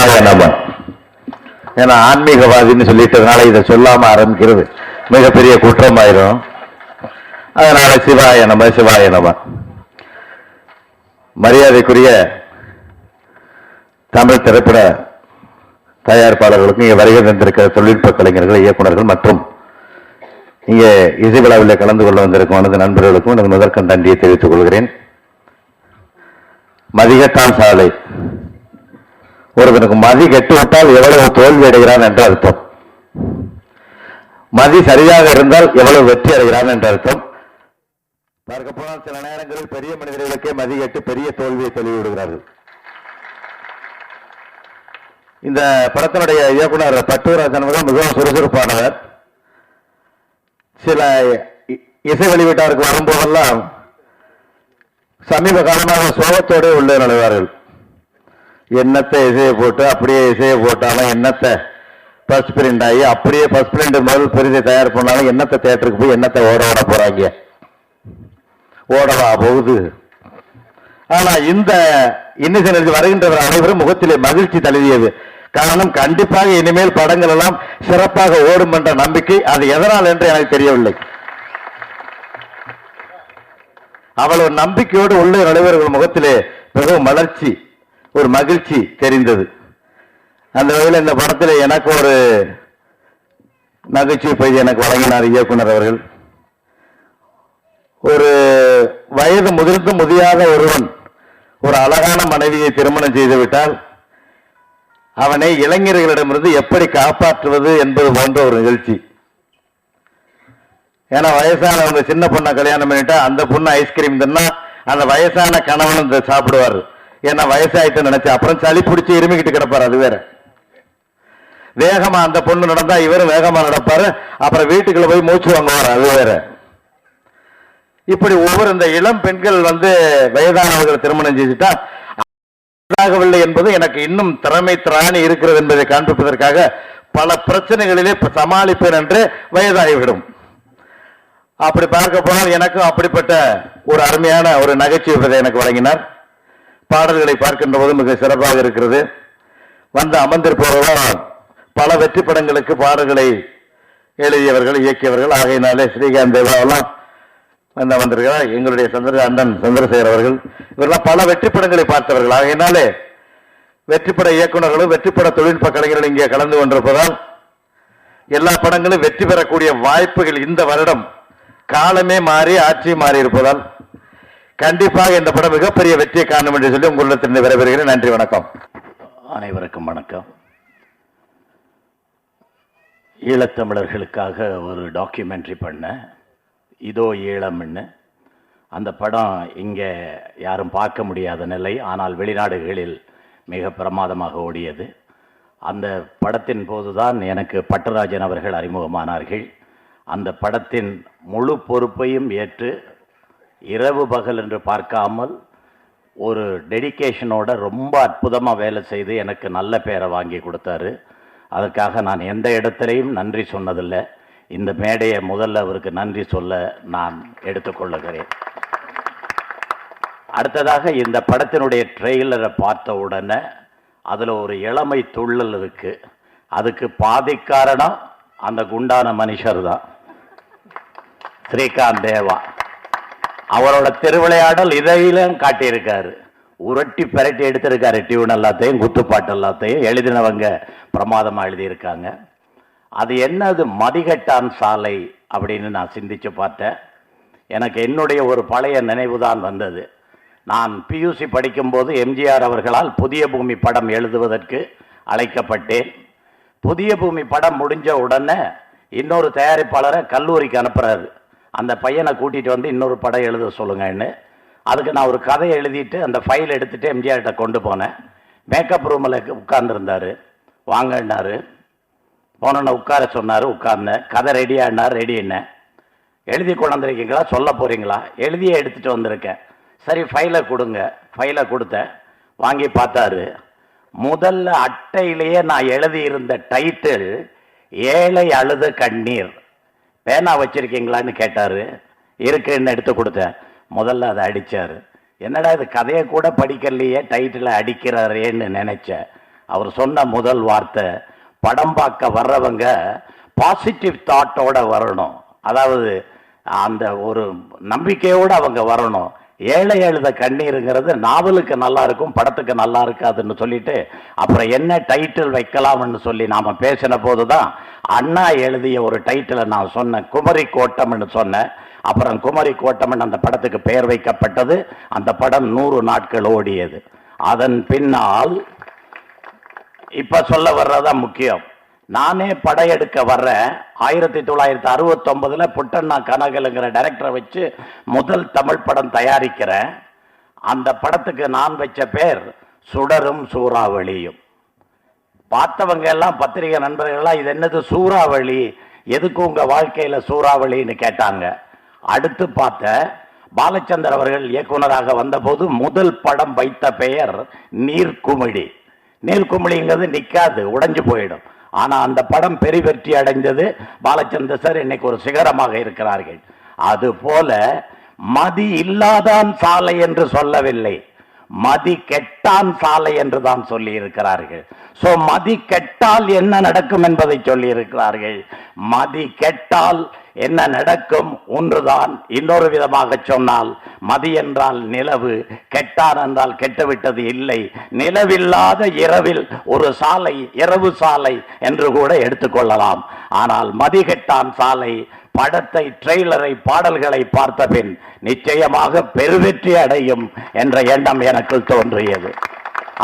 சிவாய நம. ஏன்னா ஆன்மீகவாதின்னு சொல்லிட்டதுனால இதை சொல்லாம ஆரம்பிக்கிறது மிகப்பெரிய குற்றமாயிரும். அதனால சிவாய நம சிவாய நம. மரியாதைக்குரிய தமிழ் திரைப்பட தயாரிப்பாளர்களுக்கும் இங்கே வருகை தந்திருக்கிற தொழில்நுட்ப கலைஞர்கள், இயக்குநர்கள் மற்றும் இங்கே இசை விழாவில் கலந்து கொள்ள வந்திருக்கும் எனது நண்பர்களுக்கும் எனது முதற்கண் நன்றியை தெரிவித்துக் கொள்கிறேன். மதிகட்டான் சாலை, ஒருவனுக்கு மதி கெட்டுவிட்டால் எவ்வளவு தோல்வி அடைகிறான் என்ற அர்த்தம். மதி சரியாக இருந்தால் எவ்வளவு வெற்றி அடைகிறான் என்ற அர்த்தம். பார்க்க போனால் சில நேரங்களில் பெரிய மனிதர்களுக்கே மதி கெட்டு பெரிய தோல்வியை தெளிவிடுகிறார்கள். இந்த படத்தினுடைய இயக்குனர் பட்டுராஜன் அவர்கள் மிகவும் சுறுசுறுப்பானவர். சில இசை வெளியீட்டாருக்கு வரும்போதெல்லாம் சமீப காலமாக சோகத்தோடு உள்ளே நுழைவார்கள். என்னத்தை இசையை போட்டு அப்படியே இசையை போட்டாலும், என்னத்தை ஃபர்ஸ்ட் பிரிண்ட் ஆகி அப்படியே ஃபர்ஸ்ட் பிரிண்ட் முதல் பெரிதை தயார் பண்ணாலும், என்னத்தை தேட்டருக்கு போய் என்னத்தை ஓட போறாங்க, ஓடவா போகுது. ஆனா இந்த இன்னிசை வருகின்றவர் அனைவரும் முகத்திலே மகிழ்ச்சி தழுவியது. காரணம், கண்டிப்பாக இனிமேல் படங்கள் எல்லாம் சிறப்பாக ஓடும் என்ற நம்பிக்கை. அது எதனால் என்று எனக்கு தெரியவில்லை. அவ்வளவு நம்பிக்கையோடு உள்ள நடுவர்கள் முகத்திலே மிகவும் மலர்ச்சி, ஒரு மகிழ்ச்சி தெரிந்தது. அந்த வகையில் இந்த படத்தில் எனக்கு ஒரு நகைச்சுவை பகுதி எனக்கு வழங்கினார் இயக்குனர் அவர்கள். ஒரு வயது முதிர்ந்து முதியாத ஒருவன் ஒரு அழகான மனைவியை திருமணம் செய்துவிட்டால் அவனை இளைஞர்களிடமிருந்து எப்படி காப்பாற்றுவது என்பது போன்ற ஒரு நிகழ்ச்சி. ஏன்னா வயசானவங்க சின்ன பொண்ணை கல்யாணம் பண்ணிட்டா அந்த பொண்ணு ஐஸ்கிரீம் தின்னா அந்த வயசான கணவனும் சாப்பிடுவார். ஏன்னா வயசாயிட்டு நினைச்சு அப்புறம் சளி பிடிச்சி இருமிக்கிட்டு கிடப்பார். அது வேற. வேகமா அந்த பொண்ணு நடந்தா இவரும் வேகமா நடப்பாரு. அப்புறம் வீட்டுக்குள்ள போய் மூச்சு வாங்குவார். அது வேற. இப்படி ஒவ்வொரு இந்த இளம் பெண்கள் வயதானவர்கள் திருமணம் செய்துட்டா ஆகவில்லை என்பது எனக்கு இன்னும் திராணி இருக்கிறது என்பதை காண்பிப்பதற்காக பல பிரச்சனைகளிலே சமாளிப்பேன் என்று வயதாகிவிடும். அப்படி பார்க்க போனால் எனக்கும் அப்படிப்பட்ட ஒரு அருமையான ஒரு நகைச்சுவை எனக்கு வழங்கினார். பாடல்களை பார்க்கின்ற போது மிக சிறப்பாக இருக்கிறது. அமர்ந்திருப்பவர்கள் பல வெற்றி படங்களுக்கு பாடல்களை எழுதியவர்கள், இயக்கியவர்கள். ஆகையினாலே ஸ்ரீகாந்த் தேவாவெல்லாம் வந்திருக்கிறார். எங்களுடைய அண்ணன் சந்திரசேகர் அவர்கள், இவரெல்லாம் பல வெற்றி படங்களை பார்த்தவர்கள். ஆகையினாலே வெற்றிப்பட இயக்குநர்களும் வெற்றிப்பட தொழில்நுட்ப கலைஞர்கள் இங்கே கலந்து கொண்டிருப்பதால் எல்லா படங்களும் வெற்றி பெறக்கூடிய வாய்ப்புகள் இந்த வருடம் காலமே மாறி ஆட்சியும் மாறி இருப்பதால் கண்டிப்பாக இந்த படம் மிகப்பெரிய வெற்றியை காணும் என்று சொல்லி உங்களிடத்திலிருந்து விரைபெறுகிறேன். நன்றி, வணக்கம். அனைவருக்கும் வணக்கம். ஈழத்தமிழர்களுக்காக ஒரு டாக்குமெண்ட்ரி பண்ண இதோ ஈழம்னு. அந்த படம் இங்கே யாரும் பார்க்க முடியாத நிலை, ஆனால் வெளிநாடுகளில் மிக பிரமாதமாக ஓடியது. அந்த படத்தின் போதுதான் எனக்கு பட்டுராஜன் அவர்கள் அறிமுகமானார்கள். அந்த படத்தின் முழு பொறுப்பையும் ஏற்று இரவு பகல் என்று பார்க்காமல் ஒரு டெடிகேஷனோட ரொம்ப அற்புதமாக வேலை செய்து எனக்கு நல்ல பேரை வாங்கி கொடுத்தாரு. அதற்காக நான் எந்த இடத்துலையும் நன்றி சொன்னதில்லை. இந்த மேடையை முதல்ல அவருக்கு நன்றி சொல்ல நான் எடுத்துக்கொள்ளுகிறேன். அடுத்ததாக இந்த படத்தினுடைய ட்ரெய்லரை பார்த்த உடனே அதில் ஒரு இளமை துள்ளல் இருக்கு. அதுக்கு பாதி காரணம் அந்த குண்டான மனுஷர் தான், ஸ்ரீகாந்த் தேவா. அவரோட திருவிளையாடல் இதையிலும் காட்டியிருக்காரு. உரட்டி பெரட்டி எடுத்திருக்காரு. டியூன் எல்லாத்தையும், குத்துப்பாட்டு எல்லாத்தையும் எழுதினவங்க பிரமாதமாக எழுதியிருக்காங்க. அது என்னது மதிகட்டான் சாலை அப்படின்னு நான் சிந்திச்சு பார்த்தேன். எனக்கு என்னுடைய ஒரு பழைய நினைவு தான் வந்தது. நான் பியூசி படிக்கும்போது எம்ஜிஆர் அவர்களால் புதிய பூமி படம் எழுதுவதற்கு அழைக்கப்பட்டேன். புதிய பூமி படம் முடிஞ்ச உடனே இன்னொரு தயாரிப்பாளரை கல்லூரிக்கு அனுப்புகிறாரு. அந்த பையனை கூட்டிகிட்டு வந்து இன்னொரு படம் எழுத சொல்லுங்கன்னு. அதுக்கு நான் ஒரு கதையை எழுதிட்டு அந்த ஃபைல் எடுத்துகிட்டு எம்ஜிஆர்கிட்ட கொண்டு போனேன். மேக்கப் ரூமில் உட்கார்ந்துருந்தார். வாங்கினார். போனோன்னு உட்கார சொன்னார். உட்கார்ந்தேன். கதை ரெடியானார். ரெடி. என்ன எழுதி கொண்டாந்துருக்கீங்களா, சொல்ல போகிறீங்களா? எழுதியே எடுத்துகிட்டு வந்திருக்கேன். சரி, ஃபைலை கொடுங்க. ஃபைலை கொடுத்தேன். வாங்கி பார்த்தாரு. முதல்ல அட்டையிலேயே நான் எழுதியிருந்த டைட்டில் ஏழை அழுத கண்ணீர். பேனா வச்சிருக்கீங்களான்னு கேட்டார். இருக்குன்னு எடுத்து கொடுத்தேன். முதல்ல அதை அடித்தார். என்னடா இது கதையை கூட படிக்கலையே, டைட்டிலை அடிக்கிறாரேன்னு நினைச்சேன். அவர் சொன்ன முதல் வார்த்தை, படம் பார்க்க வர்றவங்க பாசிட்டிவ் தாட்டோட வரணும், அதாவது அந்த ஒரு நம்பிக்கையோடு அவங்க வரணும். ஏழை எழுத கண்ணீருங்கிறது நாவலுக்கு நல்லா இருக்கும், படத்துக்கு நல்லா இருக்காதுன்னு சொல்லிட்டு அப்புறம் என்ன டைட்டில் வைக்கலாம்னு சொல்லி நாம பேசின போதுதான் அண்ணா எழுதிய ஒரு டைட்டிலை நான் சொன்னேன், குமரி கோட்டம்னு சொன்னேன். அப்புறம் குமரி கோட்டம்னு அந்த படத்துக்கு பெயர் வைக்கப்பட்டது. அந்த படம் 100 நாட்கள் ஓடியது. அதன் பின்னால் இப்ப சொல்ல வர்றதான் முக்கியம். நானே படையெடுக்க வர்றேன். 1969 புட்டண்ணா கனகலுங்கிற டைரக்டரை வச்சு முதல் தமிழ் படம் தயாரிக்கிறேன். அந்த படத்துக்கு நான் வச்ச பேர் சுடரும் சூறாவளியும். பார்த்தவங்க எல்லாம் பத்திரிகை நண்பர்கள்லாம் இது என்னது சூறாவளி, எதுக்கு உங்க வாழ்க்கையில சூறாவளின்னு கேட்டாங்க. அடுத்து பார்த்த பாலச்சந்தர் அவர்கள் இயக்குனராக வந்தபோது முதல் படம் வைத்த பெயர் நீர்க்குமிழி. நீர்க்குமிழிங்கிறது நிற்காது, உடைஞ்சு போயிடும். ஆனா அந்த படம் பெரிய வெற்றி அடைந்தது. பாலச்சந்தர் சார் இன்னைக்கு ஒரு சிகரமாக இருக்கிறார்கள். அது போல மதி இல்லாதான் சாலை என்று சொல்லவில்லை, மதி கெட்டான் சாலை என்று தான் சொல்லி இருக்கிறார்கள். சோ மதி கெட்டால் என்ன நடக்கும் என்பதை சொல்லி இருக்கிறார்கள். மதி கெட்டால் என்ன நடக்கும் ஒன்றுதான். இன்னொரு விதமாக சொன்னால் மதி என்றால் நிலவு, கெட்டான் என்றால் கெட்டுவிட்டது இல்லை. நிலவில்லாத இரவில் ஒரு சாலை இரவு சாலை என்று கூட எடுத்துக்கொள்ளலாம். ஆனால் மதி கெட்டான் சாலை படத்தை, ட்ரெய்லரை, பாடல்களை பார்த்த பின் நிச்சயமாக பெருவெற்றி அடையும் என்ற எண்ணம் எனக்கு தோன்றியது.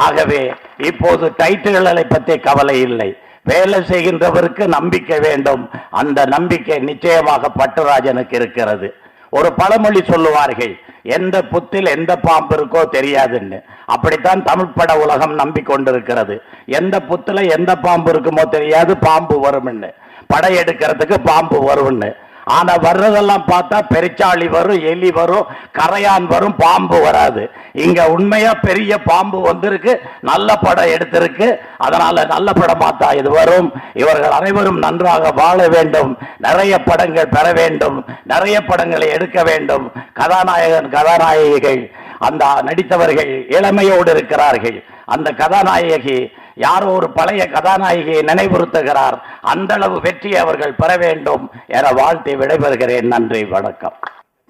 ஆகவே இப்போது டைட்டில்களை பற்றி கவலை இல்லை. வேலை செய்கின்றவருக்கு நம்பிக்கை வேண்டும். அந்த நம்பிக்கை நிச்சயமாக பட்டுராஜனுக்கு இருக்கிறது. ஒரு பழமொழி சொல்லுவார்கள், எந்த புத்தில் எந்த பாம்பு இருக்கோ தெரியாதுன்னு. அப்படித்தான் தமிழ் பட உலகம் நம்பிக்கொண்டிருக்கிறது. எந்த புத்துல எந்த பாம்பு இருக்குமோ தெரியாது, பாம்பு வரும்னு. படையெடுக்கிறதுக்கு பாம்பு வரும்னு. ஆனா வர்றதெல்லாம் பார்த்தா பெருச்சாளி வரும், எலி வரும், கரையான் வரும், பாம்பு வராது. இங்க உண்மையா பெரிய பாம்பு வந்திருக்கு, நல்ல படம் எடுத்திருக்கு. அதனால நல்ல படம் பார்த்தா இது வரும். இவர்கள் அனைவரும் நன்றாக வாழ வேண்டும், நிறைய படங்கள் பெற வேண்டும், நிறைய படங்களை எடுக்க வேண்டும். கதாநாயகன், கதாநாயகிகள், அந்த நடித்தவர்கள் இளமையோடு இருக்கிறார்கள். அந்த கதாநாயகி யாரோ ஒரு பழைய கதாநாயகியை நினைவுறுத்துகிறார். அந்த அளவு வெற்றி அவர்கள் பெற வேண்டும் என வாழ்த்தி விடைபெறுகிறேன். நன்றி, வணக்கம்.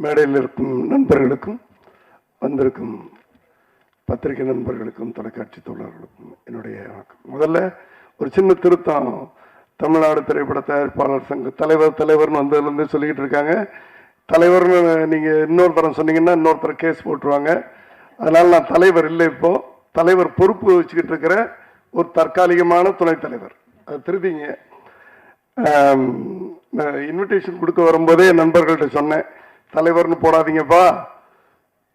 மேடையில் இருக்கும் நண்பர்களுக்கும், வந்திருக்கும் பத்திரிகை நண்பர்களுக்கும், தொலைக்காட்சி தோழர்களுக்கும் என்னுடைய வணக்கம். முதல்ல ஒரு சின்ன திருத்தம். தமிழ்நாடு திரைப்பட தயாரிப்பாளர் சங்க தலைவர்னு வந்ததுலேருந்து சொல்லிக்கிட்டு இருக்காங்க. தலைவர்னு நீங்கள் இன்னொருத்தரம் சொன்னீங்கன்னா இன்னொருத்தர் கேஸ் போட்டுருவாங்க. அதனால் நான் தலைவர் இல்லை. இப்போ தலைவர் பொறுப்பு வச்சுக்கிட்டு இருக்கிற ஒரு தற்காலிகமான துணைத் தலைவர். அது திருதிங்க. இன்விடேஷன் கொடுக்க வரும்போதே நண்பர்கள்ட்ட சொன்னேன், தலைவர்னு போடாதீங்கப்பா.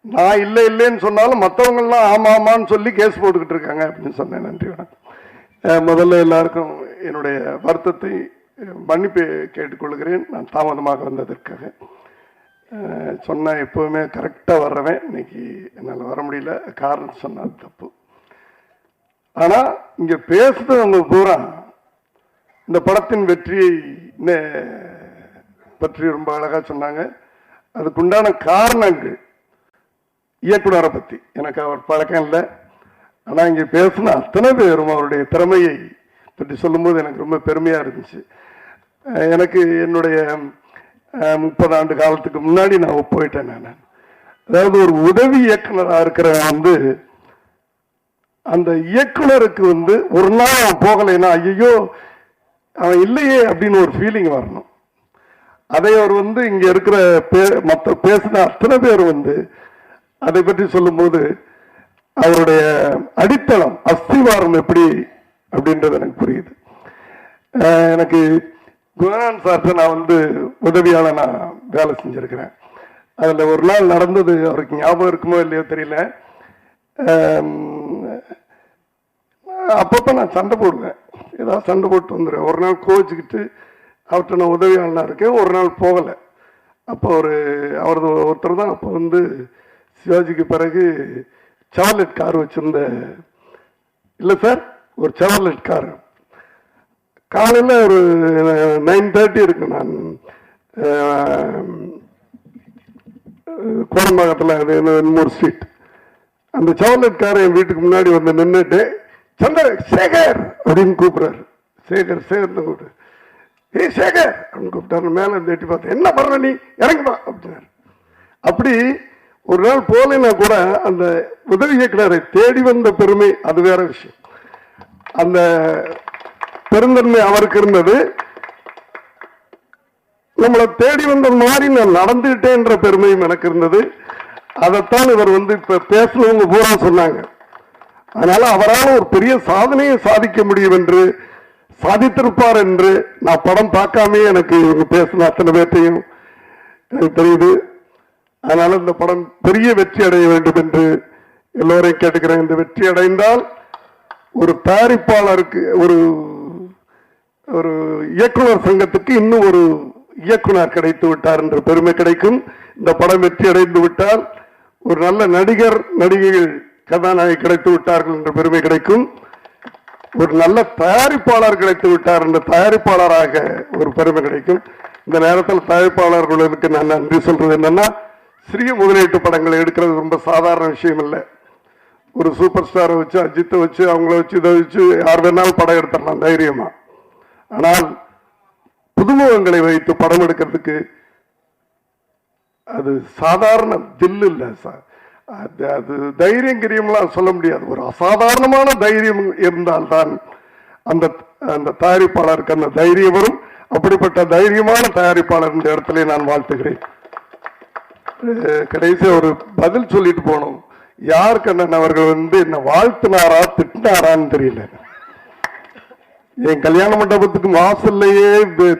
நான் இல்லை இல்லைன்னு சொன்னாலும் மற்றவங்கெல்லாம் ஆமாமான்னு சொல்லி கேஸ் போட்டுக்கிட்டு இருக்காங்க அப்படின்னு சொன்னேன். நன்றி, வணக்கம். முதல்ல எல்லாருக்கும் என்னுடைய வருத்தத்தை மன்னிப்பு கேட்டுக்கொள்கிறேன். நான் தாமதமாக வந்ததற்காக. சொன்னால் எப்போவுமே கரெக்டாக வர்றவன், இன்னைக்கு என்னால் வர முடியல. காரணம் சொன்னது தப்பு. ஆனால் இங்கே பேசுறவங்க பூரா இந்த படத்தின் வெற்றியை பற்றி ரொம்ப அழகாக சொன்னாங்க. அதுக்குண்டான காரணங்கள், இயக்குனரை பற்றி எனக்கு அவர் பழக்கம் இல்லை. ஆனால் இங்கே பேசின அத்தனை பேரும் அவருடைய திறமையை பற்றி சொல்லும்போது எனக்கு ரொம்ப பெருமையாக இருந்துச்சு. எனக்கு என்னுடைய 30 ஆண்டு காலத்துக்கு முன்னாடி நான் போயிட்டேன். நான் அதாவது ஒரு உதவி இயக்குனராக இருக்கிறவன் அந்த இயக்குனருக்கு ஒரு நாள் அவன் போகலைன்னா ஐயோ அவன் இல்லையே அப்படின்னு ஒரு ஃபீலிங் வரணும். அதை அவர் இங்க இருக்கிற மற்ற பேசின அத்தனை பேர் அதை பற்றி சொல்லும்போது அவருடைய அடித்தளம், அஸ்திவாரம் எப்படி அப்படின்றது எனக்கு புரியுது. எனக்கு குணநாதன் சார்ட்ட நான் உதவியாளர் நான் வேலை செஞ்சிருக்கிறேன். அதில் ஒரு நாள் நடந்தது அவருக்கு ஞாபகம் இருக்குமோ இல்லையோ தெரியல. அப்பப்போ நான் சண்டை போடுவேன், ஏதாவது சண்டை போட்டு வந்துடுவேன். ஒரு நாள் கோச்சிக்கிட்டு அவர்கிட்ட நான் உதவியாளனாக இருக்கேன். ஒரு நாள் போகலை. அப்போ அவரது ஒருத்தர் தான் அப்போ சிவாஜிக்கு பிறகு செவர்லெட் கார் வச்சுருந்த, இல்லை சார், ஒரு செவர்லெட் கார் காலையில் ஒரு 9:30 இருக்கு. நான் கோடம்பாக்கத்தில் அது 3 ஸ்ட்ரீட். அந்த செவர்லெட் கார் என் வீட்டுக்கு முன்னாடி நின்றுட்டு சேகர் அப்படின்னு கூப்பிடுறாரு. சேகர் கூப்பிட்டு, ஏய் சேகர் அப்படின்னு கூப்பிட்டாரு. மேல இருந்து எட்டி பார்த்து, என்ன பண்ற நீ, இறங்குமா அப்படின்னாரு. அப்படி ஒரு நாள் போலனா கூட அந்த உதவி இயக்குனரை தேடி வந்த பெருமை அது வேற விஷயம். அந்த பெருந்தன்மை அவருக்கு இருந்தது. நம்மளை தேடி வந்த மாதிரி நான் நடந்துகிட்டேன்ற பெருமையும் எனக்கு இருந்தது. அதைத்தான் இவர் இப்ப பேசணுங்க பூரா சொன்னாங்க. அதனால அவரால் ஒரு பெரிய சாதனையை சாதிக்க முடியும் என்று, சாதித்திருப்பார் என்று நான் படம் பார்க்காமே எனக்கு இவங்க பேசின அத்தனை பேர்த்தையும் எனக்கு தெரியுது. அதனால இந்த படம் பெரிய வெற்றி அடைய வேண்டும் என்று எல்லோரையும் கேட்டுக்கிறேன். இந்த வெற்றி அடைந்தால் ஒரு தயாரிப்பாளருக்கு, ஒரு ஒரு இயக்குனர் சங்கத்துக்கு இன்னும் ஒரு இயக்குனர் கிடைத்து விட்டார் என்ற பெருமை கிடைக்கும். இந்த படம் வெற்றி அடைந்து விட்டால் ஒரு நல்ல நடிகர் நடிகைகள் கதாநாயகி கிடைத்து விட்டார்கள் என்ற பெருமை கிடைக்கும். ஒரு நல்ல தயாரிப்பாளர் கிடைத்து விட்டார் என்ற தயாரிப்பாளராக ஒரு பெருமை கிடைக்கும். இந்த நேரத்தில் தயாரிப்பாளர்களுக்கு நான் நன்றி சொல்றது என்னன்னா, சிறிய முதலீட்டு படங்களை எடுக்கிறது ரொம்ப சாதாரண விஷயம் இல்லை. ஒரு சூப்பர் ஸ்டாரை வச்சு, அஜித்தை வச்சு, அவங்கள வச்சு, இதை வச்சு யார் வேணாலும் படம் எடுத்துடலாம் தைரியமா. ஆனால் புதுமுகங்களை வைத்து படம் எடுக்கிறதுக்கு அது சாதாரண தில்லு இல்லை சார். அது தைரியம் கிரியம்லாம் சொல்ல முடியாது. ஒரு அசாதாரணமான தைரியம் இருந்தால்தான் அந்த அந்த தயாரிப்பாளருக்கு அந்த தைரியம் வரும். அப்படிப்பட்ட தைரியமான தயாரிப்பாளர் இந்த இடத்துல நான் வாழ்த்துகிறேன். கடைசி ஒரு பதில் சொல்லிட்டு போனோம். யார் கண்ணன் அவர்கள் என்ன வாழ்த்தினாரா திட்டினாரான்னு தெரியல. என் கல்யாண மண்டபத்துக்கு வாசல்லையே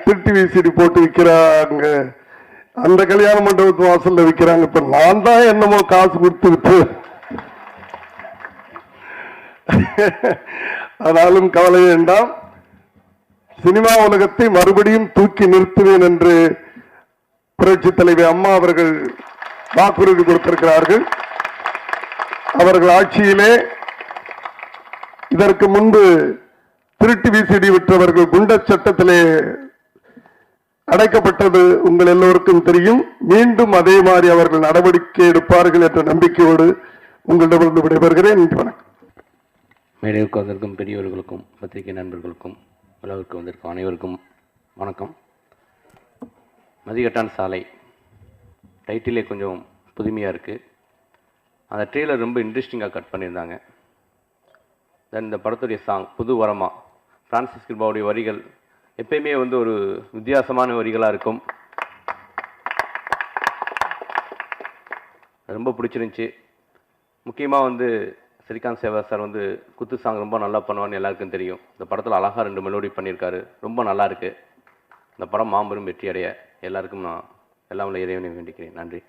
திருட்டி விசிடி போட்டு விற்கிறாங்க. அந்த கல்யாண மண்டபத்து வாசல்ல விற்கிறாங்க. இப்ப நான் தான் என்னமோ காசு கொடுத்து விட்டு, ஆனாலும் கவலை வேண்டாம். சினிமா உலகத்தை மறுபடியும் தூக்கி நிறுத்துவேன் என்று புரட்சி தலைவி அம்மா அவர்கள் வாக்குறுதி கொடுத்திருக்கிறார்கள். அவர்கள் ஆட்சியிலே இதற்கு முன்பு திருட்டு விசிடி விற்றவர்கள் குண்டர் சட்டத்திலே அடைக்கப்பட்டது உங்கள் எல்லோருக்கும் தெரியும். மீண்டும் அதே மாதிரி அவர்கள் நடவடிக்கை எடுப்பார்கள் என்ற நம்பிக்கையோடு உங்களிடமிருந்து விடைபெறுகிறேன். நன்றி, வணக்கம். மேடைக்கு வந்திருக்கும் பெரியவர்களுக்கும் பத்திரிகை நண்பர்களுக்கும் விழாவிற்கு வந்திருக்கும் அனைவருக்கும் வணக்கம். மதிகட்டான் சாலை டைட்டிலே கொஞ்சம் புதுமையாக இருக்குது. அந்த ட்ரெய்லர் ரொம்ப இன்ட்ரெஸ்டிங்காக கட் பண்ணியிருந்தாங்க. தென் இந்த படத்துடைய சாங் புது வரமா பிரான்சிஸ் கிருபாவுடைய வரிகள் எப்பயுமே ஒரு வித்தியாசமான வரிகளாக இருக்கும். ரொம்ப பிடிச்சிருந்துச்சி. முக்கியமாக ஸ்ரீகாந்த் சேவா சார் குத்து சாங் ரொம்ப நல்லா பண்ணுவான்னு எல்லாருக்கும் தெரியும். இந்த படத்தில் அழகாக 2 மெலோடி பண்ணியிருக்காரு. ரொம்ப நல்லா இருக்குது. இந்த படம் மாபெரும் வெற்றி அடைய எல்லாருக்கும் நான் எல்லாம் இறைவனை வேண்டிக்கிறேன். நன்றி.